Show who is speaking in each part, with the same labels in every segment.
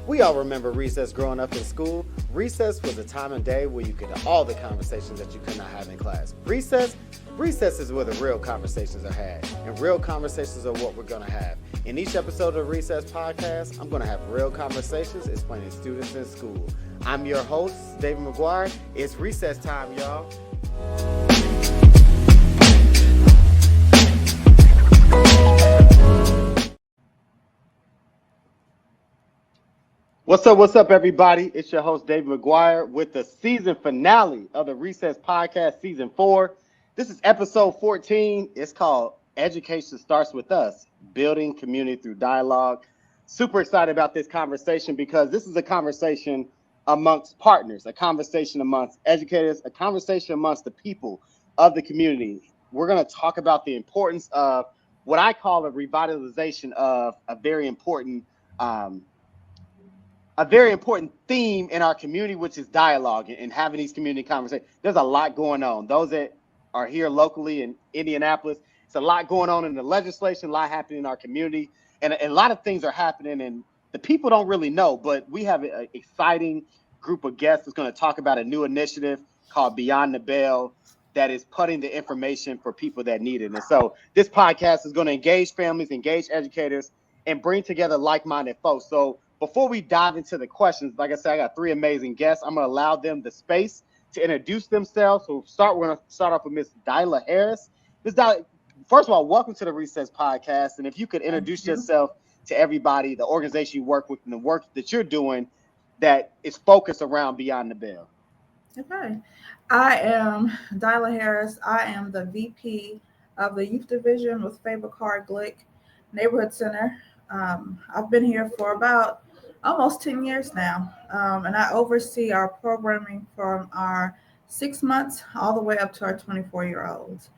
Speaker 1: We all remember recess growing up in school. Recess was a time of day where you get all the conversations that you could not have in class. Recess is where the real conversations are had, and real conversations are what we're going to have. In each episode of the Recess Podcast, I'm going to have real conversations explaining students in school. I'm your host, David McGuire. It's recess time, y'all. What's up, everybody? It's your host, David McGuire, with the season finale of the Recess Podcast, Season 4. This is episode 14. It's called Education Starts With Us, Building Community Through Dialogue. Super excited about this conversation because this is a conversation amongst partners, a conversation amongst educators, a conversation amongst the people of the community. We're going to talk about the importance of what I call a revitalization of a very important theme in our community, which is dialogue and having these community conversations. There's a lot going on. Those that are here locally in Indianapolis, it's a lot going on in the legislation, a lot happening in our community, and a lot of things are happening, and the people don't really know, but we have an exciting group of guests that's going to talk about a new initiative called Beyond the Bell that is putting the information for people that need it. And so this podcast is going to engage families, engage educators, and bring together like-minded folks. So before we dive into the questions, like I said, I got three amazing guests. I'm going to allow them the space to introduce themselves. So we're going to start off with Miss Dyla Harris. Miss Dyla, first of all, welcome to the Recess Podcast. And if you could introduce yourself to everybody, the organization you work with, and the work that you're doing that is focused around Beyond the Bell.
Speaker 2: Okay. I am Dyla Harris. I am the VP of the Youth Division with Faber Card Glick Neighborhood Center. I've been here for about almost 10 years now, and I oversee our programming from our 6 months all the way up to our 24-year-olds.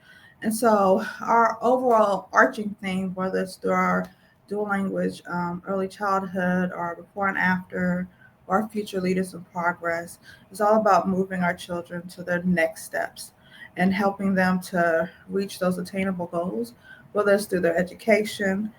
Speaker 2: And so our overall arching theme, whether it's through our dual language, early childhood, or before and after, or future leaders in progress, is all about moving our children to their next steps and helping them to reach those attainable goals, whether it's through their education,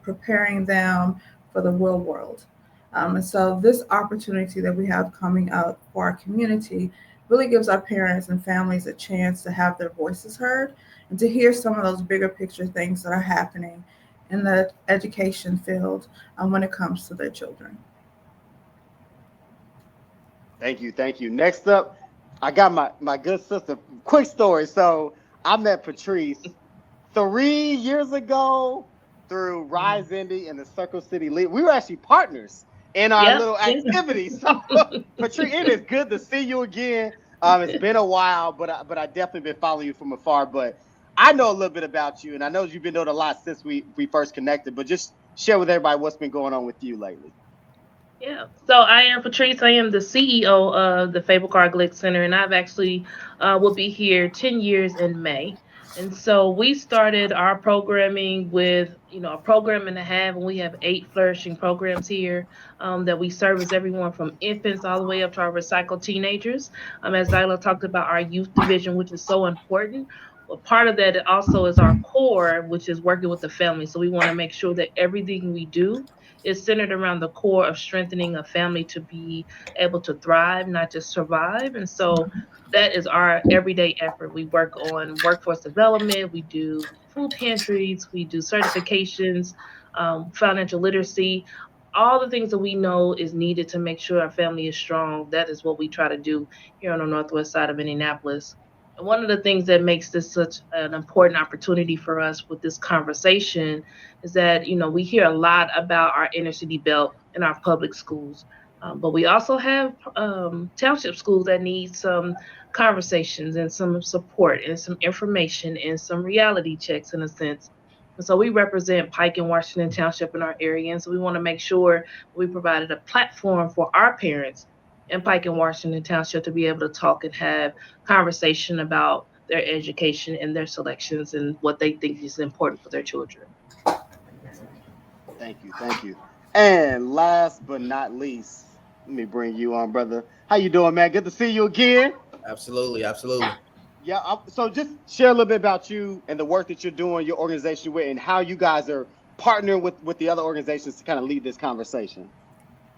Speaker 2: preparing them for the real world. And so this opportunity that we have coming up for our community really gives our parents and families a chance to have their voices heard and to hear some of those bigger picture things that are happening in the education field when it comes to their children.
Speaker 1: Thank you. Next up, I got my good sister. Quick story. So I met Patrice 3 years ago through Rise Indy and the Circle City League. We were actually partners in our little activities. So, Patrice, it is good to see you again. It's been a while, but I definitely been following you from afar. But I know a little bit about you, and I know you've been doing a lot since we first connected. But just share with everybody what's been going on with you lately.
Speaker 3: Yeah, so I am Patrice. I am the CEO of the Faber Card Glick Center, and I've actually will be here 10 years in May. And so we started our programming with, a program and a half, and we have 8 flourishing programs here that we service everyone from infants all the way up to our recycled teenagers. As Dyla talked about our youth division, which is so important. Well, part of that also is our core, which is working with the family. So we want to make sure that everything we do is centered around the core of strengthening a family to be able to thrive, not just survive. And so that is our everyday effort. We work on workforce development. We do food pantries. We do certifications, financial literacy, all the things that we know is needed to make sure our family is strong. That is what we try to do here on the northwest side of Indianapolis. And one of the things that makes this such an important opportunity for us with this conversation is that, we hear a lot about our inner city belt in our public schools. But we also have township schools that need some conversations and some support and some information and some reality checks in a sense. And so we represent Pike and Washington Township in our area. And so we want to make sure we provided a platform for our parents in Pike and Washington Township to be able to talk and have conversation about their education and their selections and what they think is important for their children.
Speaker 1: Thank you. And last but not least, let me bring you on, brother. How you doing, man? Good to see you again.
Speaker 4: Absolutely.
Speaker 1: Yeah, so just share a little bit about you and the work that you're doing, your organization with, and how you guys are partnering with the other organizations to kind of lead this conversation.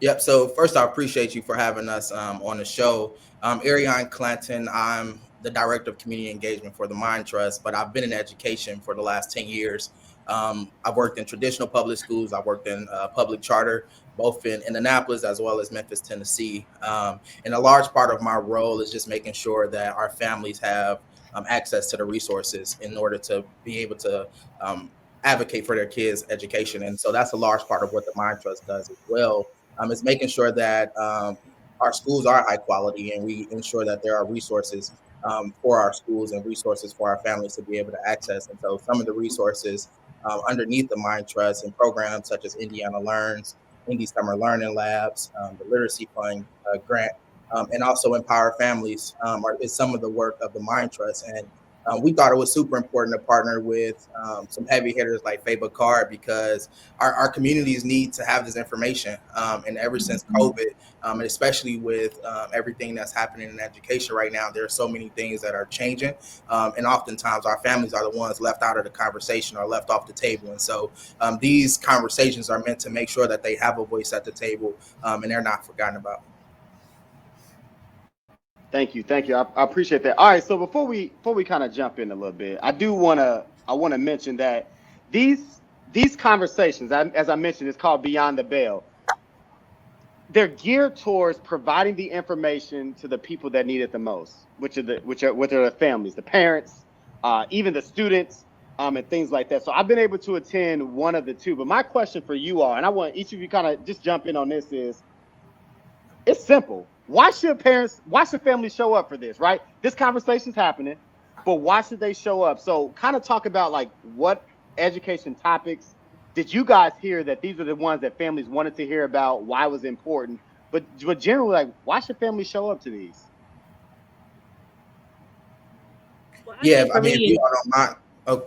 Speaker 4: Yep. So first, I appreciate you for having us on the show. Ariane Clanton. I'm the director of community engagement for the Mind Trust, but I've been in education for the last 10 years. I've worked in traditional public schools. I've worked in public charter, both in Indianapolis as well as Memphis, Tennessee. And a large part of my role is just making sure that our families have access to the resources in order to be able to um, advocate for their kids' education. And so that's a large part of what the Mind Trust does as well, is making sure that our schools are high quality and we ensure that there are resources for our schools and resources for our families to be able to access. And so some of the resources underneath the Mind Trust and programs such as Indiana Learns, Indy Summer Learning Labs, the Literacy Fund grant, and also Empower Families is some of the work of the Mind Trust. And we thought it was super important to partner with some heavy hitters like Faber Card because our communities need to have this information. And ever since COVID, and especially with everything that's happening in education right now, there are so many things that are changing. And oftentimes our families are the ones left out of the conversation or left off the table. And so these conversations are meant to make sure that they have a voice at the table and they're not forgotten about.
Speaker 1: Thank you. I appreciate that. All right, so before we kind of jump in a little bit, I want to mention that these conversations, as I mentioned, it's called Beyond the Bell. They're geared towards providing the information to the people that need it the most, which are the families, the parents, even the students, and things like that. So I've been able to attend one of the two. But my question for you all, and I want each of you kind of just jump in on this, is it's simple. Why should families show up for this, right? This conversation's happening, but why should they show up? So kind of talk about like what education topics did you guys hear that these are the ones that families wanted to hear about, why it was important, but generally, like, why should families show up to these?
Speaker 3: Well, I
Speaker 4: Yeah,
Speaker 3: think
Speaker 4: I
Speaker 3: for
Speaker 4: mean, if you
Speaker 3: me,
Speaker 4: all don't mind. Oh,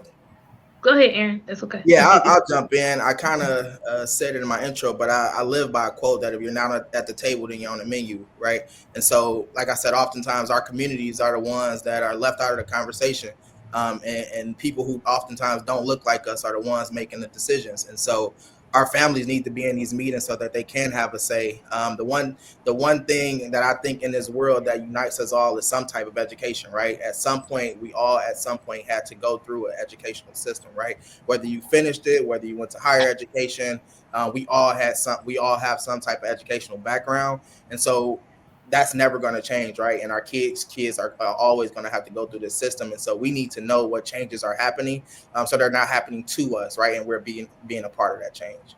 Speaker 3: go ahead, Aaron. That's okay.
Speaker 4: yeah, I'll jump in. I kind of said it in my intro, but I live by a quote that if you're not at the table, then you're on the menu, right? And so, like I said, oftentimes our communities are the ones that are left out of the conversation. And people who oftentimes don't look like us are the ones making the decisions. And so our families need to be in these meetings so that they can have a say. The one thing that I think in this world that unites us all is some type of education, right? At some point, we all at some point had to go through an educational system, right? Whether you finished it, whether you went to higher education, we all have some type of educational background, and so that's never going to change, right? And our kids are always going to have to go through this system, and so we need to know what changes are happening, so they're not happening to us, right? And we're being a part of that change.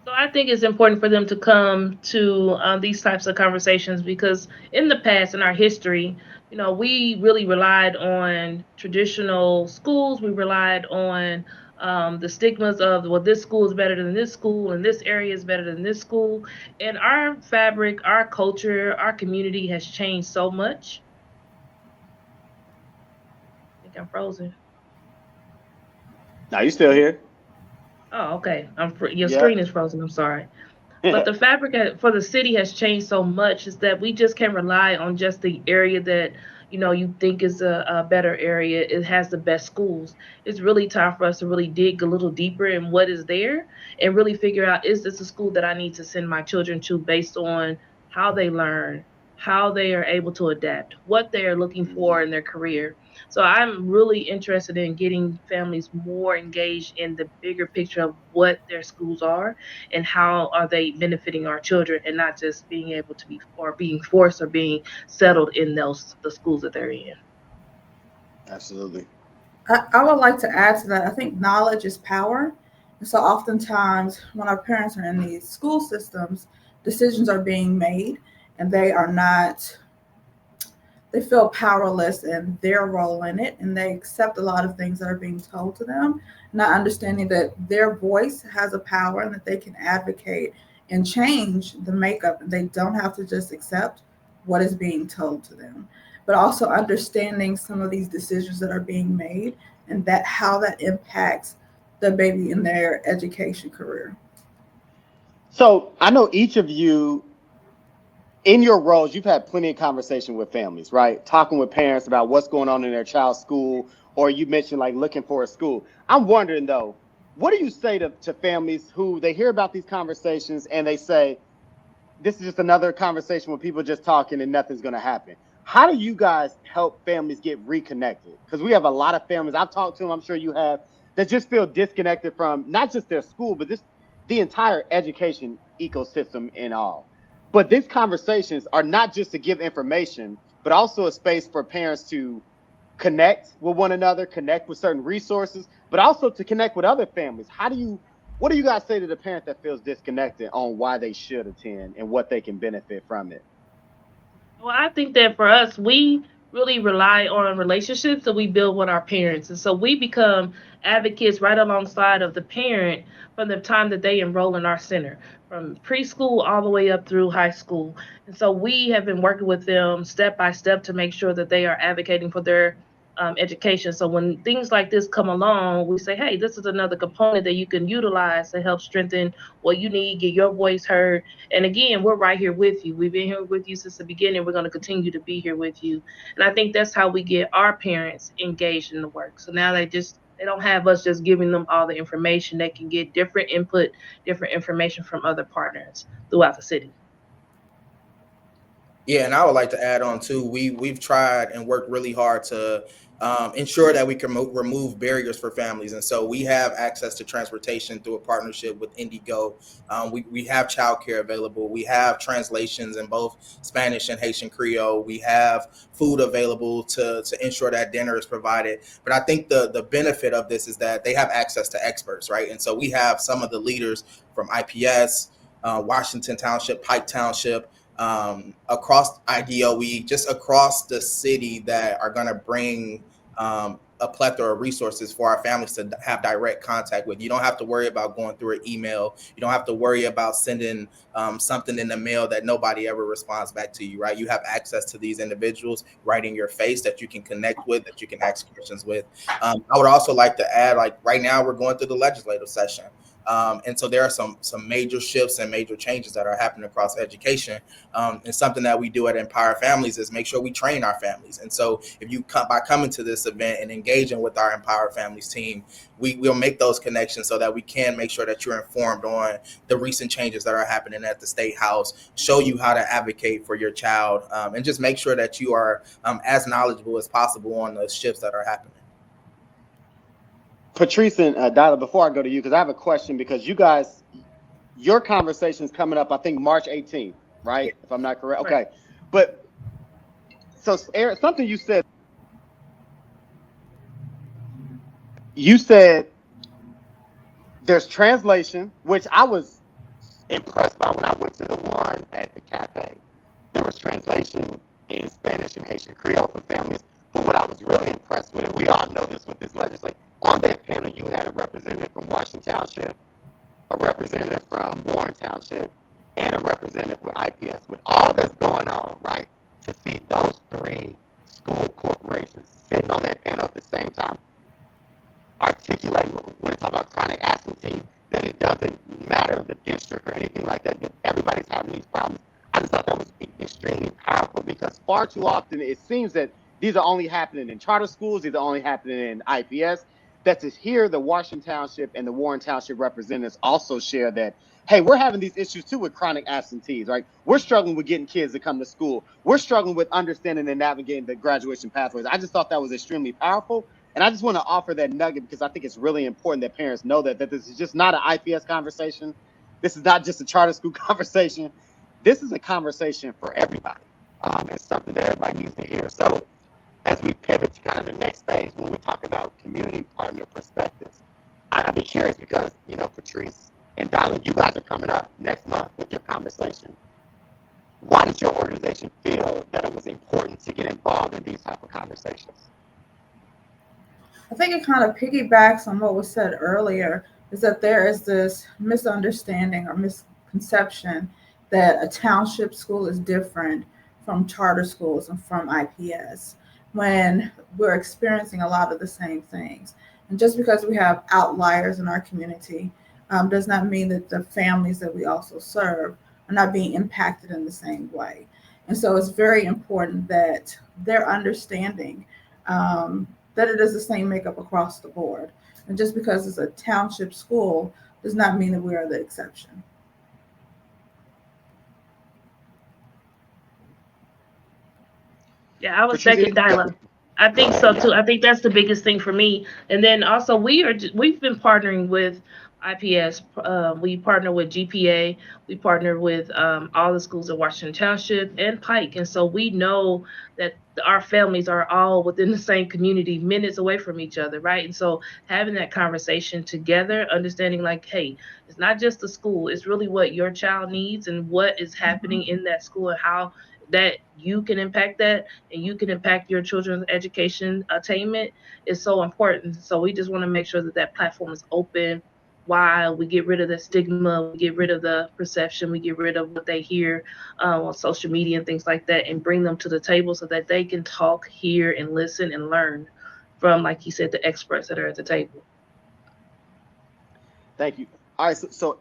Speaker 3: So I think it's important for them to come to these types of conversations because in the past, in our history, we really relied on traditional schools. We relied on the stigmas of, well, this school is better than this school, and this area is better than this school. And our fabric, our culture, our community has changed so much. I think I'm frozen.
Speaker 1: Now you still here?
Speaker 3: Oh, okay. Your
Speaker 1: Yeah.
Speaker 3: screen is frozen. I'm sorry. But the fabric for the city has changed so much is that we just can't rely on just the area that you think is a better area. It has the best schools. It's really time for us to really dig a little deeper in what is there and really figure out, is this a school that I need to send my children to based on how they learn, how they are able to adapt, what they are looking for
Speaker 1: Mhm.
Speaker 3: in their career. So I'm really interested in getting families more engaged in the bigger picture of what their schools are and how are they benefiting our children, and not just being able to be or being forced or being settled in those the schools that they're in.
Speaker 1: Absolutely.
Speaker 2: I would like to add to that. I think knowledge is power. And so oftentimes when our parents are in these school systems, decisions are being made and they are not, they feel powerless in their role in it and they accept a lot of things that are being told to them, not understanding that their voice has a power and that they can advocate and change the makeup. They don't have to just accept what is being told to them, but also understanding some of these decisions that are being made and that how that impacts the baby in their education career.
Speaker 1: So I know each of you in your roles, you've had plenty of conversation with families, right? Talking with parents about what's going on in their child's school, or you mentioned like looking for a school. I'm wondering though, what do you say to families who they hear about these conversations and they say, this is just another conversation where people just talking and nothing's going to happen? How do you guys help families get reconnected? Because we have a lot of families, I've talked to them, I'm sure you have, that just feel disconnected from not just their school, but the entire education ecosystem in all. But these conversations are not just to give information, but also a space for parents to connect with one another, connect with certain resources, but also to connect with other families. What do you guys say to the parent that feels disconnected on why they should attend and what they can benefit from it?
Speaker 3: Well, I think that for us, we really rely on relationships that we build with our parents. And so we become advocates right alongside of the parent from the time that they enroll in our center, from preschool all the way up through high school. And so we have been working with them step by step to make sure that they are advocating for their education. So when things like this come along, we say, hey, this is another component that you can utilize to help strengthen what you need, get your voice heard. And again, we're right here with you. We've been here with you since the beginning. We're going to continue to be here with you. And I think that's how we get our parents engaged in the work. So now they don't have us just giving them all the information. They can get different input, different information from other partners throughout the city.
Speaker 4: Yeah, and I would like to add on too. We've tried and worked really hard to ensure that we can remove barriers for families, and so we have access to transportation through a partnership with Indigo. We have childcare available. We have translations in both Spanish and Haitian Creole. We have food available to ensure that dinner is provided. But I think the benefit of this is that they have access to experts, right? And so we have some of the leaders from IPS, Washington Township, Pike Township, across IDOE, just across the city, that are going to bring a plethora of resources for our families to have direct contact with. You don't have to worry about going through an email. You don't have to worry about sending something in the mail that nobody ever responds back to you, right? You have access to these individuals right in your face that you can connect with, that you can ask questions with. I would also like to add, like right now we're going through the legislative session. And so there are some major shifts and major changes that are happening across education. And something that we do at Empower Families is make sure we train our families. And so if you come by coming to this event and engaging with our Empower Families team, we'll make those connections so that we can make sure that you're informed on the recent changes that are happening at the State House, show you how to advocate for your child, and just make sure that you are as knowledgeable as possible on the shifts that are happening.
Speaker 1: Patrice and Dyla, before I go to you, because I have a question, because you guys, your conversation is coming up, I think March 18th, right? If I'm not correct. Okay. But so Eric, something you said there's translation, which I was impressed by when I went to the one at the cafe. There was translation in Spanish and Haitian Creole for families. But what I was really impressed with, and we all know this with this legislation, on that panel you had a representative from Washington Township, a representative from Warren Township, and a representative with IPS. With all that's going on, right, to see those three school corporations sitting on that panel at the same time, articulating when it's about chronic absentee, that it doesn't matter the district or anything like that, that everybody's having these problems. I just thought that was extremely powerful, because far too often it seems that these are only happening in charter schools, these are only happening in IPS. That to hear the Washington Township and the Warren Township representatives also share that, hey, we're having these issues too with chronic absentees, right? We're struggling with getting kids to come to school. We're struggling with understanding and navigating the graduation pathways. I just thought that was extremely powerful. And I just want to offer that nugget, because I think it's really important that parents know that this is just not an IPS conversation. This is not just a charter school conversation. This is a conversation for everybody. It's something that everybody needs to hear. So as we pivot to kind of the next phase, when we talk about community partner perspectives, I'd be curious, because, you know, Patrice and Dylan, you guys are coming up next month with your conversation. Why did your organization feel that it was important to get involved in these type of conversations?
Speaker 2: I think it kind of piggybacks on what was said earlier, is that there is this misunderstanding or misconception that a township school is different from charter schools and from IPS, when we're experiencing a lot of the same things. And just because we have outliers in our community does not mean that the families that we also serve are not being impacted in the same way. And so it's very important that their understanding that it is the same makeup across the board. And just because it's a township school does not mean that we are the exception.
Speaker 3: Yeah, I would
Speaker 1: Patrice,
Speaker 3: second Dyla. I think so
Speaker 1: yeah.
Speaker 3: too. I think that's the biggest thing for me. And then also we've been partnering with IPS. We partner with GPA. We partner with all the schools in Washington Township and Pike. And so we know that our families are all within the same community, minutes away from each other, right? And so having that conversation together, understanding like, hey, it's not just the school; it's really what your child needs and what is happening in that school and how that you can impact that and you can impact your children's education attainment is so important. So we just want to make sure that that platform is open, while we get rid of the stigma, we get rid of the perception, we get rid of what they hear on social media and things like that, and bring them to the table so that they can talk, hear, and listen and learn from, like you said, the experts that are at the table.
Speaker 1: Thank you. All right, so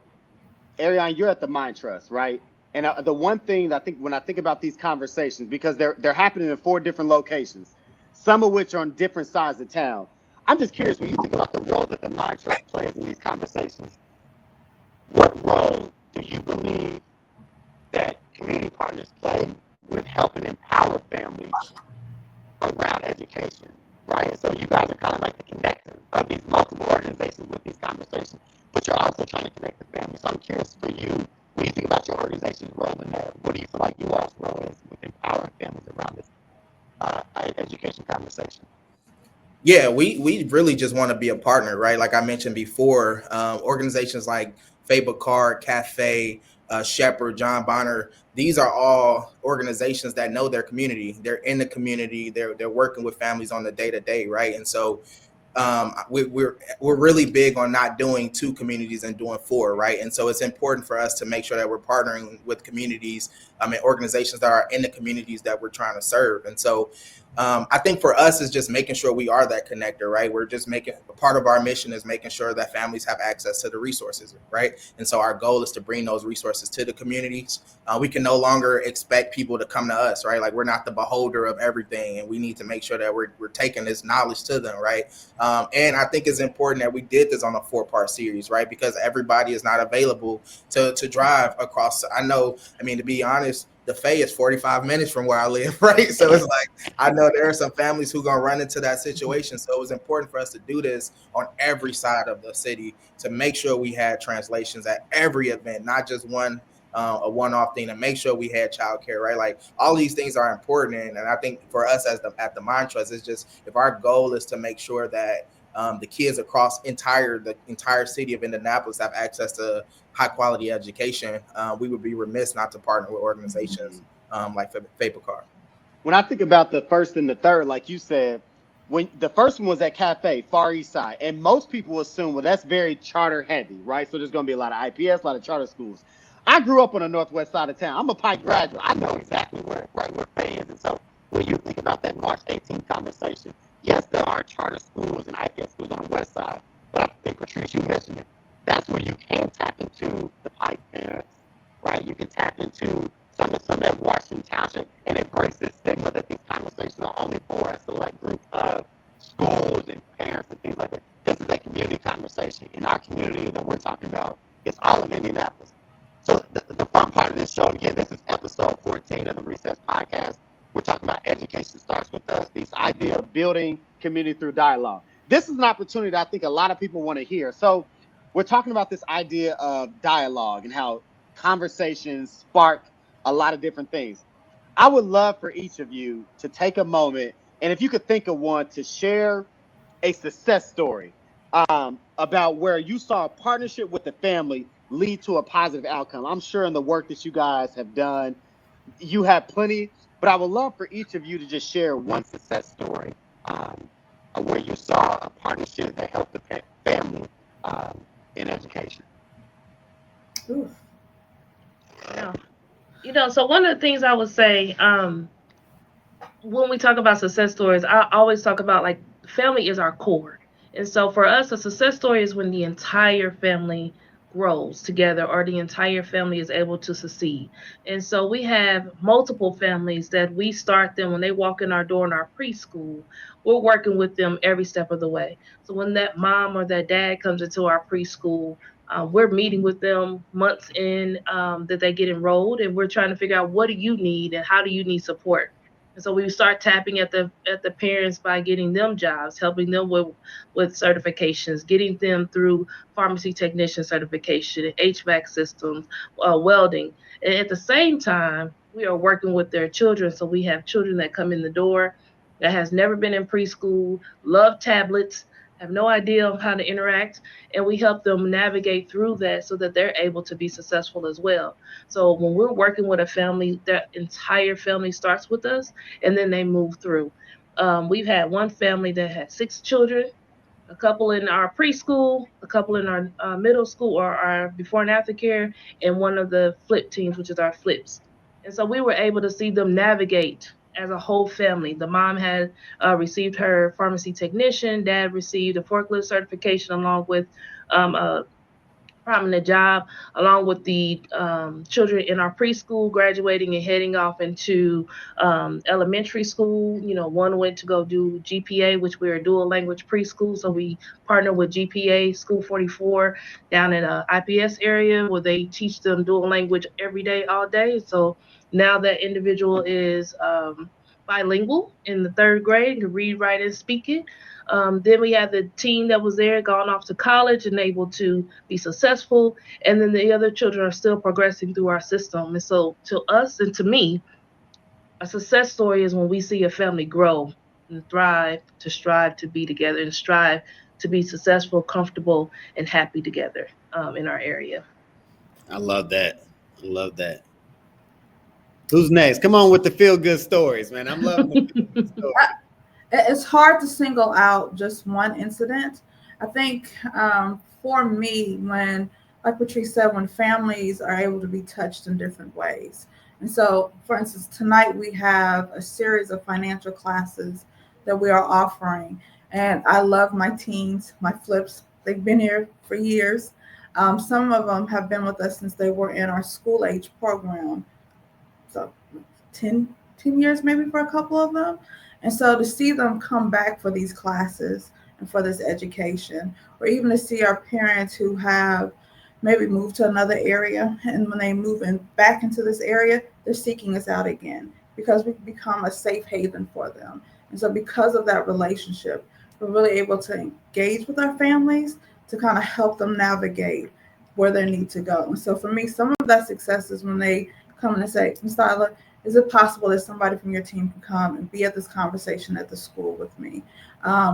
Speaker 1: Ariane, you're at the Mind Trust, right? And the one thing that I think when I think about these conversations, because they're happening in four different locations, some of which are on different sides of town. I'm just curious when you think about the role that the Mind Trust plays in these conversations. What role do you believe that community partners play with helping empower families around education, right? And so you guys are kind of like the connector of these multiple organizations with these conversations, but you're also trying to connect the family. So I'm curious for you, when you think about your organization's role in that, what do you feel like you all's role is with empowering families around this education conversation?
Speaker 4: Yeah, we really just want to be a partner, right? Like I mentioned before, organizations like Faber Card, Cafe, Shepherd, John Bonner, these are all organizations that know their community. They're in the community. They're working with families on the day to day, right? And so we're really big on not doing two communities and doing four, right? And so it's important for us to make sure that we're partnering with communities, and organizations that are in the communities that we're trying to serve. And so I think for us is just making sure we are that connector, right? We're just making part of our mission is making sure that families have access to the resources, right? And so our goal is to bring those resources to the communities. We can no longer expect people to come to us, right? Like we're not the beholder of everything, and we need to make sure that we're taking this knowledge to them, right? And I think it's important that we did this on a 4-part series, right? Because everybody is not available to drive across. I know, I mean, to be honest, the Fay is 45 minutes from where I live, right? So it's like, I know there are some families who are going to run into that situation. So it was important for us to do this on every side of the city to make sure we had translations at every event, not just a one-off thing, to make sure we had childcare, right? Like all these things are important, and I think for us as at the Mind Trust, it's just if our goal is to make sure that the kids across the entire city of Indianapolis have access to high quality education, we would be remiss not to partner with organizations like Fabercar.
Speaker 1: When I think about the first and the third, like you said, when the first one was at Cafe, Far East Side, and most people assume, well, that's very charter heavy, right? So there's going to be a lot of IPS, a lot of charter schools. I grew up on the northwest side of town. I'm a Pike graduate. I know exactly where Fay is. And so when you think about that March 18th conversation, yes, there are charter schools and IPS schools on the west side, but I think, Patrice, you mentioned it. That's where you can tap into the Pike parents, right? You can tap into some of that Washington Township and embrace this stigma that these conversations are only for a select group of schools and parents and things like that. This is a community conversation in our community that we're talking about. It's all of Indianapolis. So the fun part of this show, again, this is episode 14 of the Recess Podcast. We're talking about education starts with us, this idea of building community through dialogue. This is an opportunity that I think a lot of people want to hear. So we're talking about this idea of dialogue and how conversations spark a lot of different things. I would love for each of you to take a moment, and if you could think of one, to share a success story about where you saw a partnership with the family lead to a positive outcome. I'm sure in the work that you guys have done, you have plenty, but I would love for each of you to just share one success story where you saw a partnership that helped the family in education.
Speaker 2: Oof.
Speaker 3: Yeah. So one of the things I would say, when we talk about success stories, I always talk about like family is our core. And so for us, a success story is when the entire family grows together or the entire family is able to succeed. And so we have multiple families that we start them when they walk in our door in our preschool. We're working with them every step of the way. So when that mom or that dad comes into our preschool, we're meeting with them months in that they get enrolled, and we're trying to figure out what do you need and how do you need support. And so we start tapping at the parents by getting them jobs, helping them with certifications, getting them through pharmacy technician certification, HVAC systems, welding. And at the same time, we are working with their children. So we have children that come in the door that has never been in preschool, love tablets, have no idea how to interact, and we help them navigate through that so that they're able to be successful as well. So when we're working with a family, that entire family starts with us, and then they move through. We've had one family that had 6 children, a couple in our preschool, a couple in our middle school or our before and after care, and one of the flip teams, which is our flips. And so we were able to see them navigate as a whole family. The mom had received her pharmacy technician, dad received a forklift certification along with a prominent job, along with the children in our preschool graduating and heading off into elementary school. You know, one went to go do GPA, which we're a dual language preschool. So we partner with GPA School 44 down in IPS area where they teach them dual language every day, all day. So now that individual is bilingual in the third grade, can read, write, and speak it. Then we had the team that was there, gone off to college and able to be successful. And then the other children are still progressing through our system. And so to us and to me, a success story is when we see a family grow and thrive, to strive to be together and strive to be successful, comfortable, and happy together in our area.
Speaker 5: I love that. I love that. Who's next? Come on with the feel good stories, man. I'm loving the feel good stories.
Speaker 2: It's hard to single out just one incident. I think for me, when, like Patrice said, when families are able to be touched in different ways. And so, for instance, tonight we have a series of financial classes that we are offering. And I love my teens, my flips. They've been here for years. Some of them have been with us since they were in our school age program. So 10 years maybe for a couple of them. And so to see them come back for these classes and for this education, or even to see our parents who have maybe moved to another area, and when they move in back into this area, they're seeking us out again because we've become a safe haven for them. And so because of that relationship, we're really able to engage with our families to kind of help them navigate where they need to go. And so for me, some of that success is when they come in and say, Ms. Tyler, is it possible that somebody from your team can come and be at this conversation at the school with me?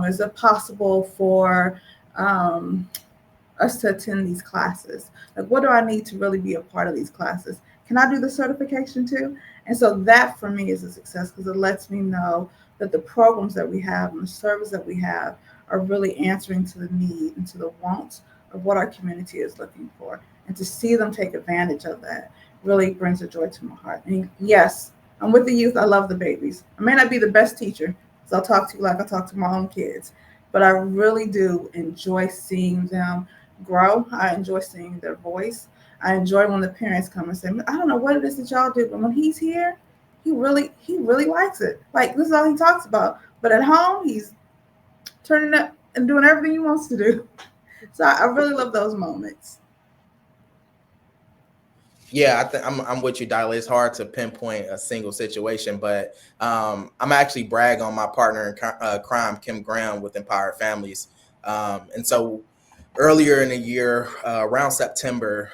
Speaker 2: Is it possible for us to attend these classes? Like, what do I need to really be a part of these classes? Can I do the certification too? And so that for me is a success because it lets me know that the programs that we have and the service that we have are really answering to the need and to the wants of what our community is looking for. And to see them take advantage of that really brings a joy to my heart. And yes, I'm with the youth. I love the babies. I may not be the best teacher, so I'll talk to you like I talk to my own kids, but I really do enjoy seeing them grow. I enjoy seeing their voice. I enjoy when the parents come and say, I don't know what it is that y'all do, but when he's here, he really likes it. Like, this is all he talks about. But at home, he's turning up and doing everything he wants to do. So I really love those moments.
Speaker 4: Yeah, I'm with you, Dyla. It's hard to pinpoint a single situation, but I'm actually brag on my partner in crime, Kim Graham, with Empowered Families. And so earlier in the year, around September,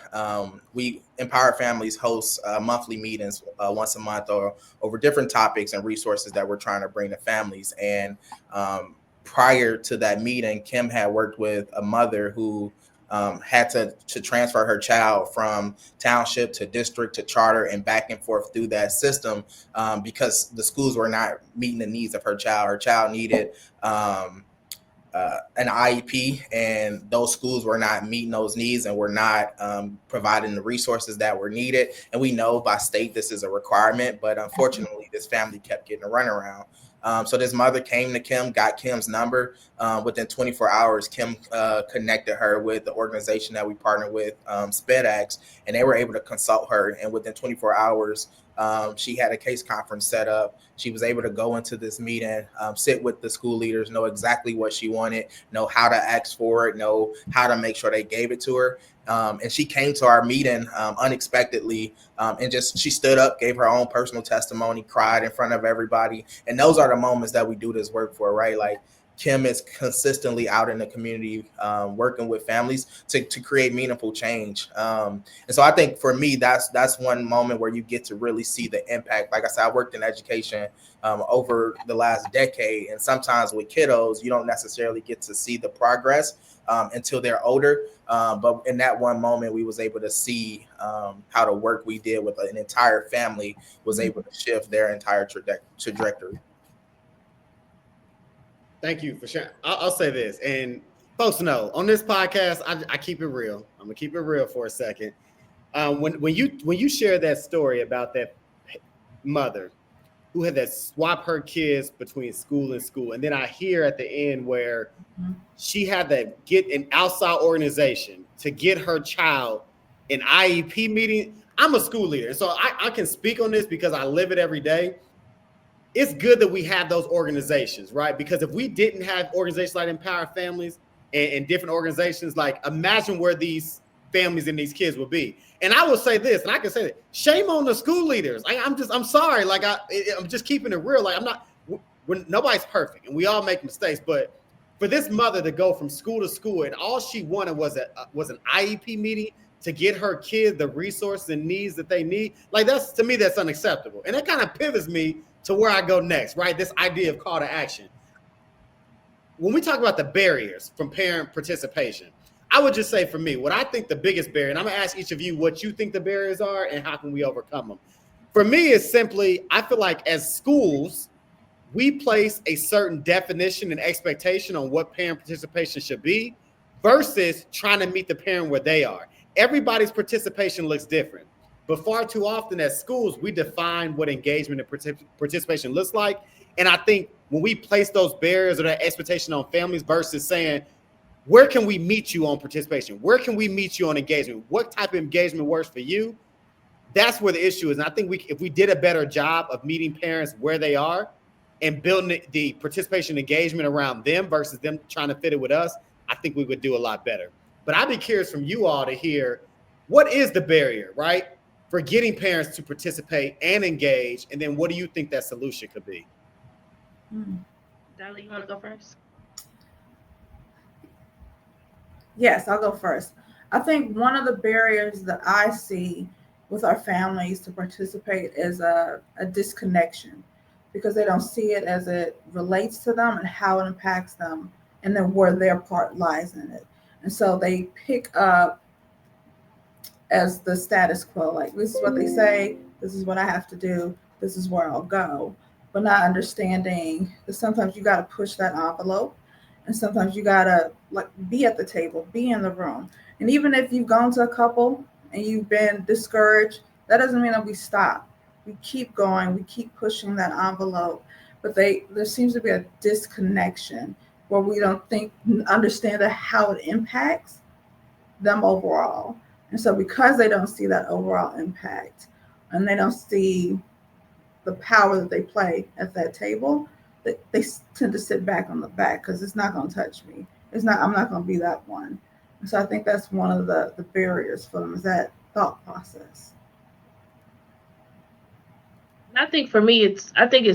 Speaker 4: we Empowered Families hosts monthly meetings once a month or over different topics and resources that we're trying to bring to families. And prior to that meeting, Kim had worked with a mother who had to transfer her child from township to district to charter and back and forth through that system because the schools were not meeting the needs of her child. Her child needed an IEP, and those schools were not meeting those needs and were not providing the resources that were needed. And we know by state this is a requirement, but unfortunately, this family kept getting a runaround. So this mother came to Kim, got Kim's number. Within 24 hours, Kim connected her with the organization that we partner with, SpedX, and they were able to consult her. And within 24 hours, she had a case conference set up. She was able to go into this meeting, sit with the school leaders, know exactly what she wanted, know how to ask for it, know how to make sure they gave it to her. And she came to our meeting unexpectedly, and just she stood up, gave her own personal testimony, cried in front of everybody. And those are the moments that we do this work for, right? Like Kim is consistently out in the community, working with families to create meaningful change. And so I think for me, that's one moment where you get to really see the impact. Like I said, I worked in education over the last decade, and sometimes with kiddos, you don't necessarily get to see the progress until they're older. But in that one moment, we was able to see how the work we did with an entire family was able to shift their entire trajectory.
Speaker 5: Thank you for sharing. I'll say this, and folks know on this podcast, I keep it real. I'm gonna keep it real for a second. When you share that story about that mother who had to swap her kids between school and school, and then I hear at the end where she had to get an outside organization to get her child an IEP meeting. I'm a school leader, so I can speak on this because I live it every day. It's good that we have those organizations, right? Because if we didn't have organizations like Empower Families and different organizations, like imagine where these families and these kids would be. And I will say this, and I can say that, shame on the school leaders. I'm sorry. Like I'm just keeping it real. Like nobody's perfect and we all make mistakes, but for this mother to go from school to school and all she wanted was an IEP meeting to get her kid the resources and needs that they need. Like to me, that's unacceptable. And that kind of pivots me to where I go next, right? This idea of call to action. When we talk about the barriers from parent participation, I would just say for me, what I think the biggest barrier, and I'm gonna ask each of you what you think the barriers are and how can we overcome them. For me, it's simply, I feel like as schools, we place a certain definition and expectation on what parent participation should be versus trying to meet the parent where they are. Everybody's participation looks different. But far too often at schools, we define what engagement and participation looks like. And I think when we place those barriers or that expectation on families versus saying, where can we meet you on participation? Where can we meet you on engagement? What type of engagement works for you? That's where the issue is. And I think if we did a better job of meeting parents where they are and building the participation engagement around them versus them trying to fit it with us, I think we would do a lot better. But I'd be curious from you all to hear, what is the barrier, right, for getting parents to participate and engage? And then what do you think that solution could be?
Speaker 3: Darla, you want to go first?
Speaker 2: Yes, I'll go first. I think one of the barriers that I see with our families to participate is a disconnection because they don't see it as it relates to them and how it impacts them and then where their part lies in it. And so they pick up as the status quo, like this is what they say, this is what I have to do, this is where I'll go, but not understanding that sometimes you got to push that envelope and sometimes you got to like be at the table, be in the room. And even if you've gone to a couple and you've been discouraged, that doesn't mean that we stop. We keep going, we keep pushing that envelope, but there seems to be a disconnection where we don't understand how it impacts them overall. And so because they don't see that overall impact and they don't see the power that they play at that table, they tend to sit back on the back because it's not going to touch me. I'm not going to be that one. And so I think that's one of the barriers for them is that thought process.
Speaker 3: I think for me, it's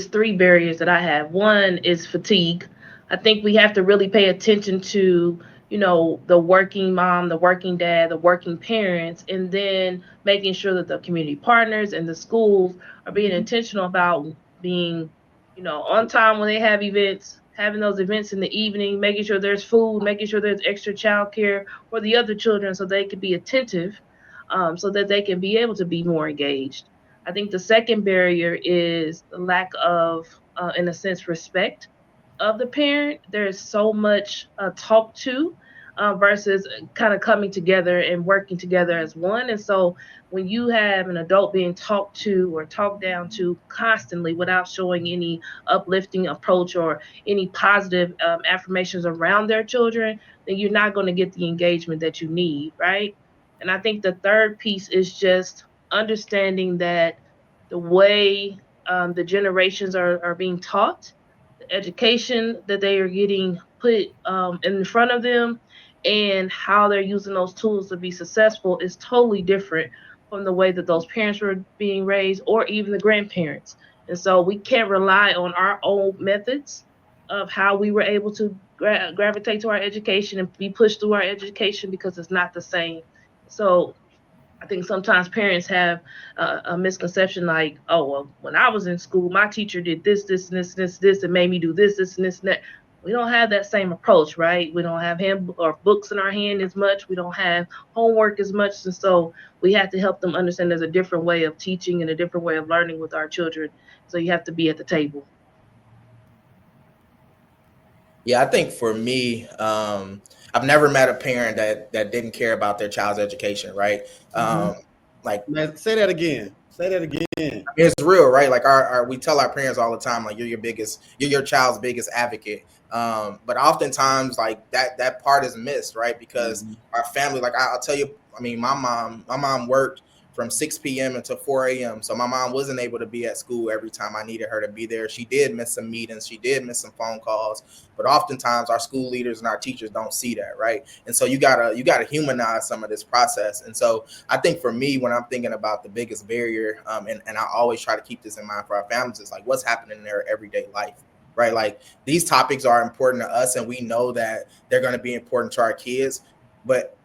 Speaker 3: three barriers that I have. One is fatigue. I think we have to really pay attention to, the working mom, the working dad, the working parents, and then making sure that the community partners and the schools are being intentional about being, on time when they have events, having those events in the evening, making sure there's food, making sure there's extra childcare for the other children so they can be attentive, so that they can be able to be more engaged. I think the second barrier is the lack of, in a sense, respect of the parent. There is so much talk to versus kind of coming together and working together as one. And so when you have an adult being talked to or talked down to constantly without showing any uplifting approach or any positive affirmations around their children, then you're not going to get the engagement that you need, right? And I think the third piece is just understanding that the way the generations are being taught, the education that they are getting put in front of them, and how they're using those tools to be successful is totally different from the way that those parents were being raised or even the grandparents. And so we can't rely on our own methods of how we were able to gravitate to our education and be pushed through our education because it's not the same. So I think sometimes parents have a misconception like, oh, well, when I was in school, my teacher did this, this, and this, and made me do this, this, and this, and that. We don't have that same approach, right? We don't have hand or books in our hand as much. We don't have homework as much. And so we have to help them understand there's a different way of teaching and a different way of learning with our children. So you have to be at the table.
Speaker 4: Yeah, I think for me, I've never met a parent that didn't care about their child's education, right? Like,
Speaker 5: Man, say that again. Say that again.
Speaker 4: it's real, right? Like our we tell our parents all the time, like you're your child's biggest advocate. But oftentimes like that part is missed, right? Because our family, like I'll tell you, I mean, my mom worked from 6 p.m. until 4 a.m. So my mom wasn't able to be at school every time I needed her to be there. She did miss some meetings, she did miss some phone calls, but oftentimes our school leaders and our teachers don't see that, right? And so you gotta humanize some of this process. And so I think for me, when I'm thinking about the biggest barrier, and I always try to keep this in mind for our families, is like what's happening in their everyday life, right? Like these topics are important to us and we know that they're going to be important to our kids, but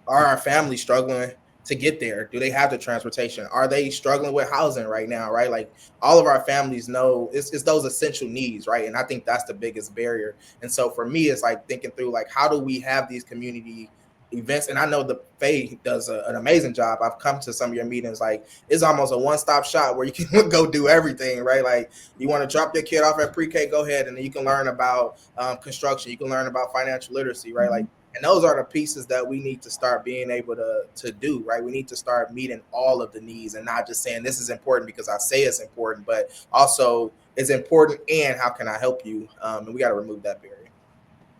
Speaker 4: are our families struggling to get there? Do they have the transportation? Are they struggling with housing right now, right? Like all of our families know it's those essential needs, right? And I think that's the biggest barrier. And so for me, it's like thinking through like how do we have these community events? And I know the Faye does an amazing job. I've come to some of your meetings, like it's almost a one-stop shop where you can go do everything, right? Like you want to drop your kid off at pre-K, go ahead, and then you can learn about construction, you can learn about financial literacy, right? Like, and those are the pieces that we need to start being able to do, right? We need to start meeting all of the needs and not just saying this is important because I say it's important, but also it's important and how can I help you? And we got to remove that barrier.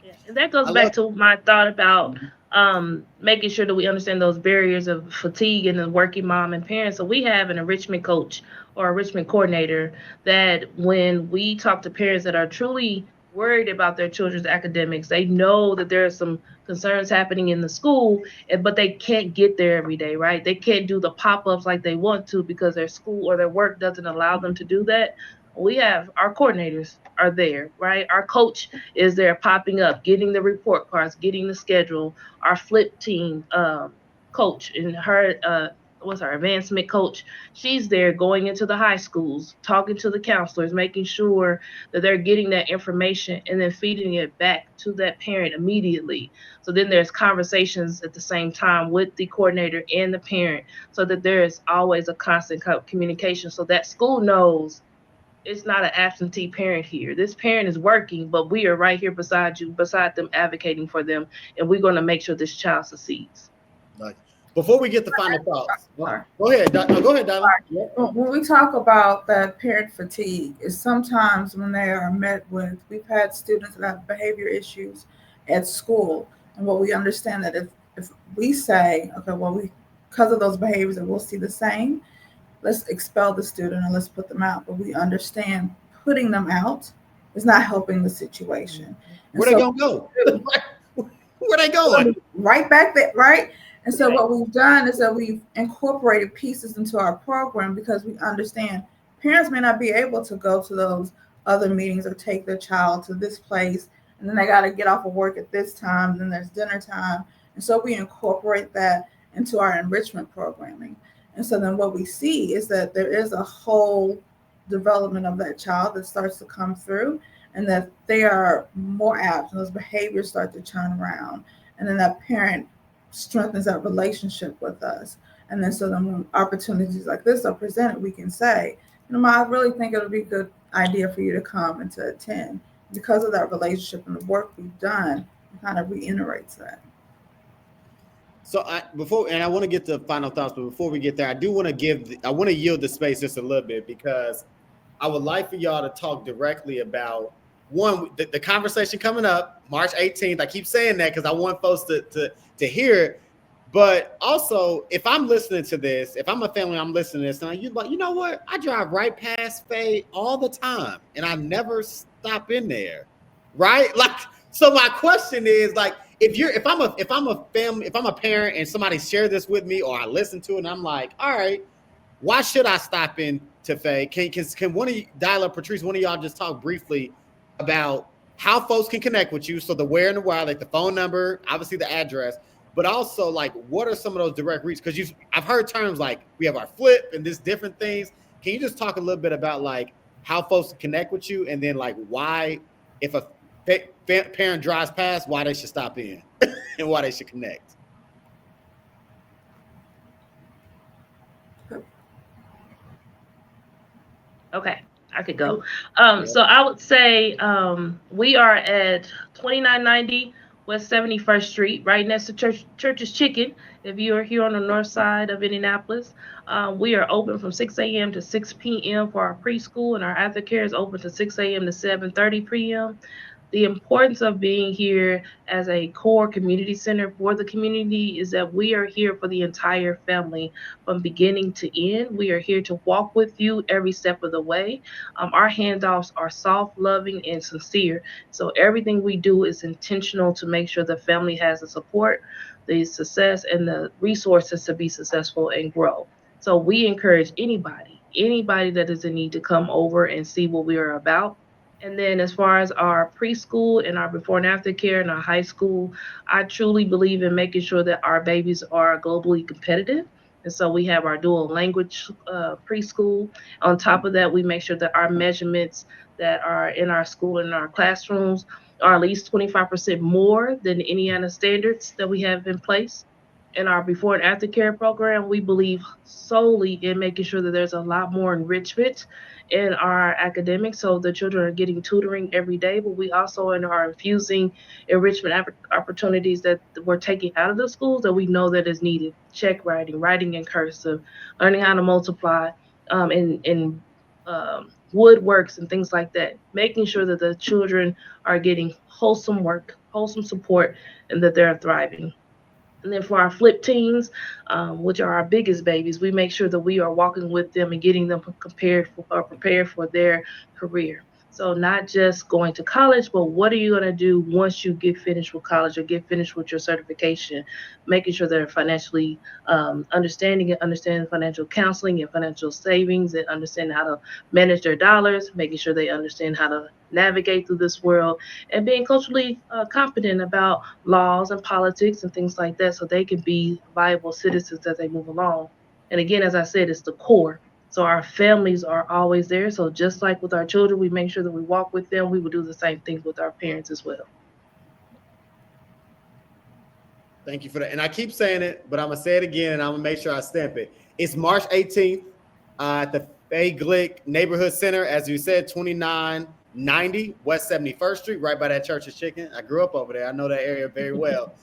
Speaker 3: Yeah, and that goes back to my thought about making sure that we understand those barriers of fatigue in the working mom and parents. So we have an enrichment coach or a enrichment coordinator that when we talk to parents that are truly worried about their children's academics, they know that there are some concerns happening in the school, but they can't get there every day, right? They can't do the pop-ups like they want to because their school or their work doesn't allow them to do that. We have our coordinators are there, right? Our coach is there popping up, getting the report cards, getting the schedule. Our flip team coach and her what's our advancement coach, she's there going into the high schools, talking to the counselors, making sure that they're getting that information and then feeding it back to that parent immediately. So then there's conversations at the same time with the coordinator and the parent so that there is always a constant communication so that school knows it's not an absentee parent here. This parent is working, but we are right here beside you, beside them, advocating for them, and we're going to make sure this child succeeds.
Speaker 5: Right. Before we get the final thoughts, go ahead. Go ahead, Donna.
Speaker 2: When we talk about that parent fatigue, is sometimes when they are met with, we've had students that have behavior issues at school, and what we understand that if we say, okay, well, because of those behaviors, that we'll see the same, let's expel the student and let's put them out. But we understand putting them out is not helping the situation.
Speaker 5: Where they gonna go? Where they going?
Speaker 2: Right back there, right? And so what we've done is that we've incorporated pieces into our program because we understand parents may not be able to go to those other meetings or take their child to this place, and then they got to get off of work at this time, and then there's dinner time. And so we incorporate that into our enrichment programming. And so then what we see is that there is a whole development of that child that starts to come through and that they are more apt and those behaviors start to turn around. And then that parent strengthens that relationship with us. And then so then when opportunities like this are presented, we can say, Ma, I really think it would be a good idea for you to come and to attend. Because of that relationship and the work we've done, it kind of reiterates that.
Speaker 5: So I want to get to final thoughts, but before we get there, I want to yield the space just a little bit because I would like for y'all to talk directly about the conversation coming up March 18th. I keep saying that because I want folks to hear it. But also, if I'm listening to this, if I'm a family, I'm listening to this, and you're like, you know what? I drive right past Faye all the time, and I never stop in there, right? Like, so my question is, like, if I'm a parent, and somebody share this with me, or I listen to it, and I'm like, all right, why should I stop in to Faye? Can one of you, Dyla, Patrice, one of y'all just talk briefly about how folks can connect with you? So the where and the why, like the phone number, obviously the address, but also like what are some of those direct reaches? Because I've heard terms like we have our flip and this different things. Can you just talk a little bit about like how folks can connect with you, and then like why, if a parent drives past, why they should stop in and why they should connect?
Speaker 3: Okay, I could go. So I would say we are at 2990 West 71st Street, right next to Church's Chicken. If you are here on the north side of Indianapolis, we are open from 6 a.m. to 6 p.m. for our preschool, and our aftercare is open to 6 a.m. to 7:30 p.m. The importance of being here as a core community center for the community is that we are here for the entire family from beginning to end. We are here to walk with you every step of the way. Our handoffs are soft, loving, and sincere. So everything we do is intentional to make sure the family has the support, the success, and the resources to be successful and grow. So we encourage anybody that is in need to come over and see what we are about. And then, as far as our preschool and our before and after care and our high school, I truly believe in making sure that our babies are globally competitive. And so we have our dual language preschool. On top of that, we make sure that our measurements that are in our school and in our classrooms are at least 25% more than the Indiana standards that we have in place. In our before and after care program, we believe solely in making sure that there's a lot more enrichment in our academics, so the children are getting tutoring every day, but we also are infusing enrichment opportunities that we're taking out of the schools that we know that is needed: check writing, writing in cursive, learning how to multiply, in woodworks and things like that, making sure that the children are getting wholesome work, wholesome support, and that they're thriving. And then for our flip teams, which are our biggest babies, we make sure that we are walking with them and getting them prepared for their career. So not just going to college, but what are you going to do once you get finished with college or get finished with your certification? Making sure they're financially understanding financial counseling and financial savings, and understanding how to manage their dollars, making sure they understand how to navigate through this world, and being culturally competent about laws and politics and things like that, so they can be viable citizens as they move along. And again, as I said, it's the core. So our families are always there. So just like with our children, we make sure that we walk with them. We will do the same thing with our parents as well.
Speaker 5: Thank you for that. And I keep saying it, but I'm going to say it again, and I'm going to make sure I stamp it. It's March 18th at the Faye Glick Neighborhood Center, as you said, 2990 West 71st Street, right by that Church's Chicken. I grew up over there. I know that area very well.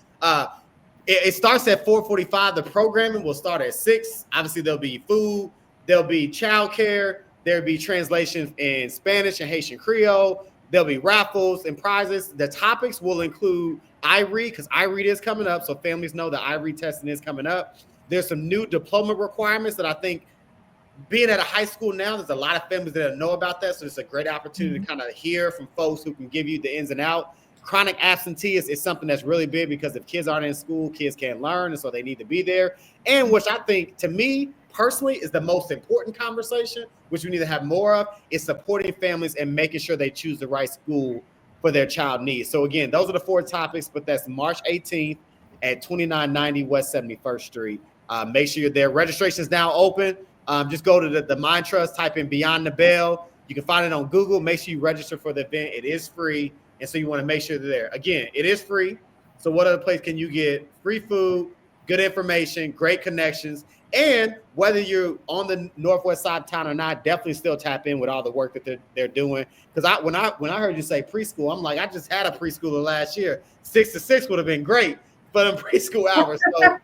Speaker 5: It starts at 4:45. The programming will start at 6. Obviously, there'll be food. There'll be childcare. There'll be translations in Spanish and Haitian Creole. There'll be raffles and prizes. The topics will include iRead, because iRead is coming up, so families know that iRead testing is coming up. There's some new diploma requirements that I think, being at a high school now, there's a lot of families that don't know about that, so it's a great opportunity to kind of hear from folks who can give you the ins and outs. Chronic absenteeism is something that's really big, because if kids aren't in school, kids can't learn, and so they need to be there. And which I think, to me personally, is the most important conversation, which we need to have more of, is supporting families and making sure they choose the right school for their child needs. So again, those are the 4 topics, but that's March 18th at 2990 West 71st Street. Make sure you're there. Registration is now open. Just go to the Mind Trust, type in Beyond the Bell. You can find it on Google. Make sure you register for the event. It is free. And so you want to make sure they're there. Again, it is free. So what other place can you get free food, good information, great connections? And whether you're on the northwest side of town or not, definitely still tap in with all the work that they're doing. Because when I heard you say preschool, I'm like, I just had a preschooler last year. 6 to 6 would have been great for them preschool hours. So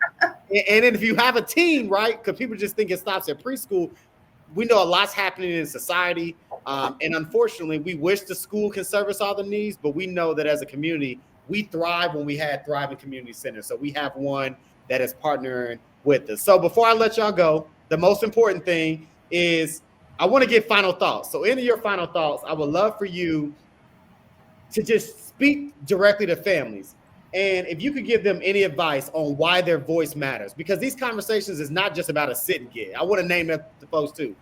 Speaker 5: And then if you have a team, right, because people just think it stops at preschool, we know a lot's happening in society. And unfortunately, we wish the school can service all the needs, but we know that as a community, we thrive when we had thriving community centers. So we have one that is partnering with us. So before I let y'all go, the most important thing is I want to get final thoughts. So in your final thoughts, I would love for you to just speak directly to families. And if you could give them any advice on why their voice matters, because these conversations is not just about a sit and get. I want to name that to folks too.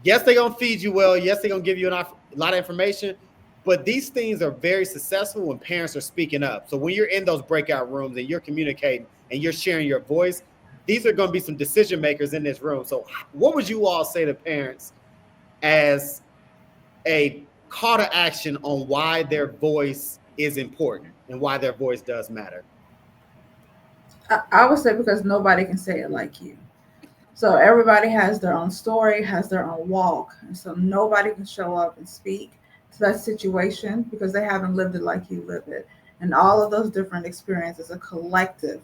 Speaker 5: Yes, they're going to feed you well. Yes, they're going to give you a lot of information. But these things are very successful when parents are speaking up. So when you're in those breakout rooms and you're communicating and you're sharing your voice, these are going to be some decision makers in this room. So what would you all say to parents as a call to action on why their voice is important and why their voice does matter?
Speaker 2: I would say because nobody can say it like you. So everybody has their own story, has their own walk. And so nobody can show up and speak to that situation because they haven't lived it like you live it. And all of those different experiences, a collective,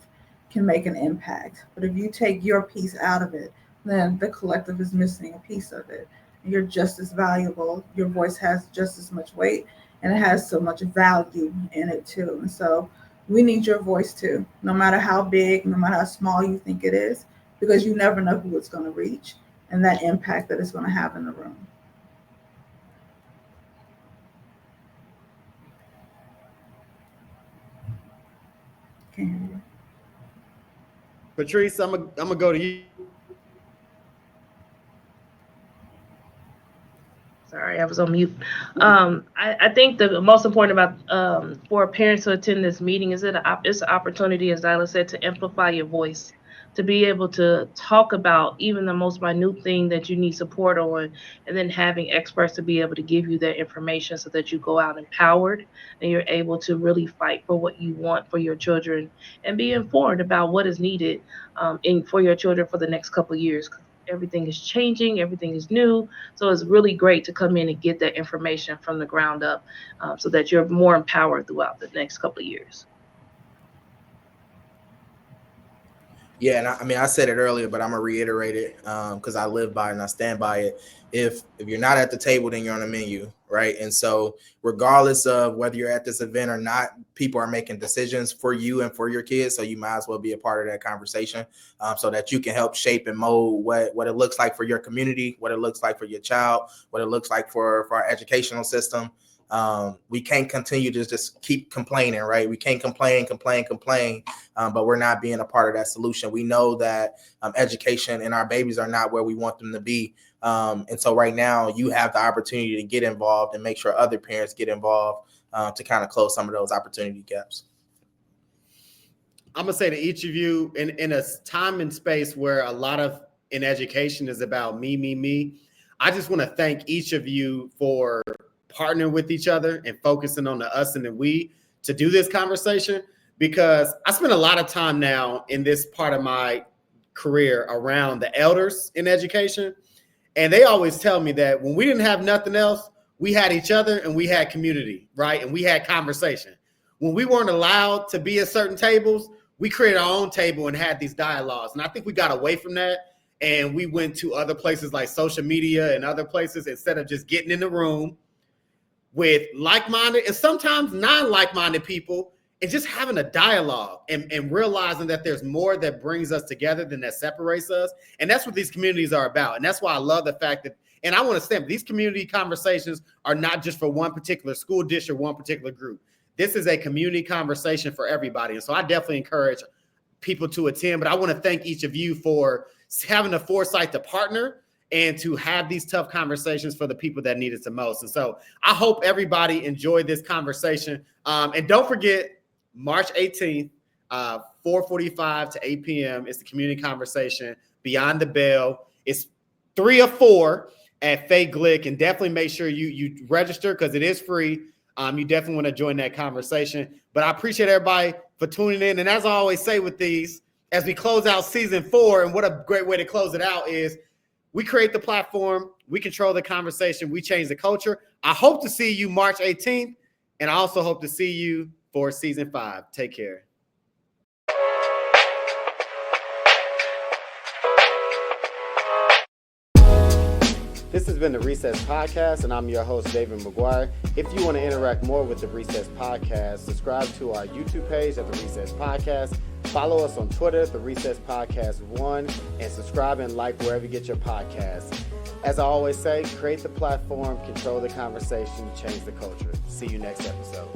Speaker 2: can make an impact. But if you take your piece out of it, then the collective is missing a piece of it. And you're just as valuable. Your voice has just as much weight and it has so much value in it too. And so we need your voice too, no matter how big, no matter how small you think it is, because you never know who it's going to reach and that impact that it's going to have in the room. Can't hear you.
Speaker 5: Patrice, I'm gonna go to you.
Speaker 3: Sorry, I was on mute. I think the most important about for parents to attend this meeting is that it's an opportunity, as Zyla said, to amplify your voice, to be able to talk about even the most minute thing that you need support on, and then having experts to be able to give you that information so that you go out empowered and you're able to really fight for what you want for your children and be informed about what is needed for your children for the next couple of years. Everything is changing, everything is new. So it's really great to come in and get that information from the ground up so that you're more empowered throughout the next couple of years.
Speaker 4: Yeah, and I mean, I said it earlier, but I'm gonna reiterate it because I live by it and I stand by it. If you're not at the table, then you're on the menu, right? And so, regardless of whether you're at this event or not, people are making decisions for you and for your kids. So you might as well be a part of that conversation, so that you can help shape and mold what it looks like for your community, what it looks like for your child, what it looks like for our educational system. We can't continue to just keep complaining, right? We can't complain, but we're not being a part of that solution. We know that education and our babies are not where we want them to be. And so right now you have the opportunity to get involved and make sure other parents get involved to kind of close some of those opportunity gaps.
Speaker 5: I'm going to say to each of you, in a time and space where a lot of in education is about me, I just want to thank each of you for partnering with each other and focusing on the us and the we to do this conversation, because I spend a lot of time now in this part of my career around the elders in education. And they always tell me that when we didn't have nothing else, we had each other and we had community, right? And we had conversation. When we weren't allowed to be at certain tables, we created our own table and had these dialogues. And I think we got away from that. And we went to other places like social media and other places instead of just getting in the room with like-minded and sometimes non-like-minded people and just having a dialogue and realizing that there's more that brings us together than that separates us. And that's what these communities are about. And that's why I love the fact that, and I want to stamp, these community conversations are not just for one particular school district, one particular group. This is a community conversation for everybody. And so I definitely encourage people to attend, but I want to thank each of you for having the foresight to partner and to have these tough conversations for the people that need it the most. And so I hope everybody enjoyed this conversation. And don't forget, March 18th, 4:45 to 8 p.m. It's the community conversation Beyond the Bell. It's 3 or 4 at Faye Glick. And definitely make sure you register because it is free. You definitely want to join that conversation. But I appreciate everybody for tuning in. And as I always say with these, as we close out season 4, and what a great way to close it out is, we create the platform, we control the conversation, we change the culture. I hope to see you March 18th, and I also hope to see you for season 5. Take care. This has been the Recess Podcast, and I'm your host, David McGuire. If you want to interact more with the Recess Podcast, subscribe to our YouTube page at the Recess Podcast. Follow us on Twitter, the Recess Podcast 1, and subscribe and like wherever you get your podcasts. As I always say, create the platform, control the conversation, change the culture. See you next episode.